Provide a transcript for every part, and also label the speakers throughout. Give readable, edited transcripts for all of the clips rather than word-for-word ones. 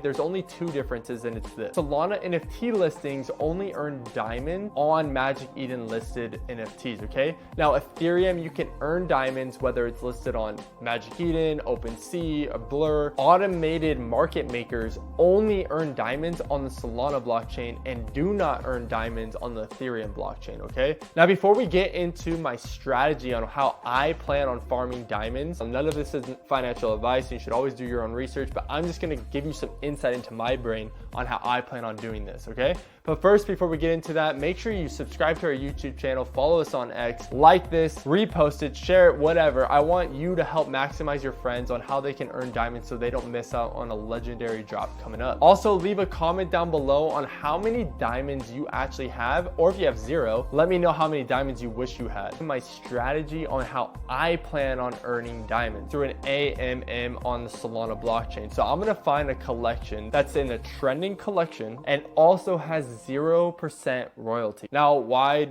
Speaker 1: There's only two differences, and it's this. Solana NFT listings only earn diamonds on Magic Eden listed NFTs, okay? Now, Ethereum, you can earn diamonds whether it's listed on Magic Eden, OpenSea, or Blur. Automated market makers only earn diamonds on the Solana blockchain and do not earn diamonds on the Ethereum blockchain, okay? Now, before we get into my strategy on how I plan on farming diamonds, none of this isn't financial advice, and you should always do your own research, but I'm just gonna give you some insight into my brain on how I plan on doing this, okay? But first, before we get into that, make sure you subscribe to our YouTube channel, follow us on X, like this, repost it, share it, whatever. I want you to help maximize your friends on how they can earn diamonds so they don't miss out on a legendary drop coming up. Also, leave a comment down below on how many diamonds you actually have, or if you have 0, let me know how many diamonds you wish you had. My strategy on how I plan on earning diamonds through an AMM on the Solana blockchain. So I'm gonna find a collection that's in a trending collection and also has 0% royalty. Now, why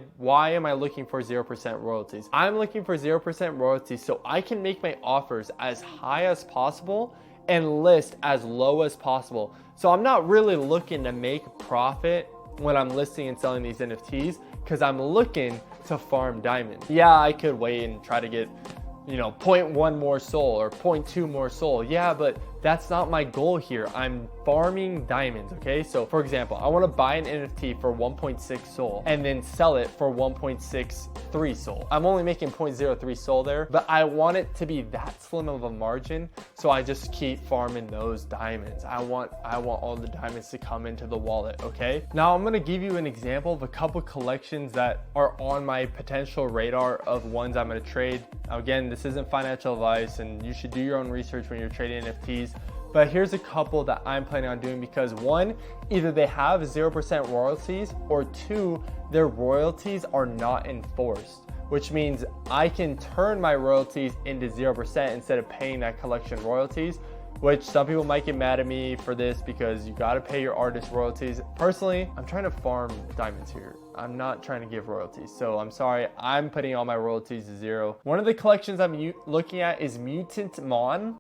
Speaker 1: am I looking for 0% royalties? I'm looking for 0% royalties so I can make my offers as high as possible and list as low as possible. So I'm not really looking to make profit when I'm listing and selling these NFTs because I'm looking to farm diamonds. Yeah, I could wait and try to get 0.1 more soul or 0.2 more soul. Yeah, but that's not my goal here. I'm farming diamonds, okay? So for example, I want to buy an NFT for 1.6 soul and then sell it for 1.63 soul. I'm only making 0.03 soul there, but I want it to be that slim of a margin, so I just keep farming those diamonds. I want all the diamonds to come into the wallet, okay? Now I'm gonna give you an example of a couple collections that are on my potential radar of ones I'm gonna trade. Now, again, this isn't financial advice, and you should do your own research when you're trading NFTs. But here's a couple that I'm planning on doing because one, either they have 0% royalties, or two, their royalties are not enforced, which means I can turn my royalties into 0% instead of paying that collection royalties, which some people might get mad at me for this because you got to pay your artist royalties. Personally, I'm trying to farm diamonds here. I'm not trying to give royalties. So I'm sorry, I'm putting all my royalties to 0. One of the collections I'm looking at is Mutant Mon.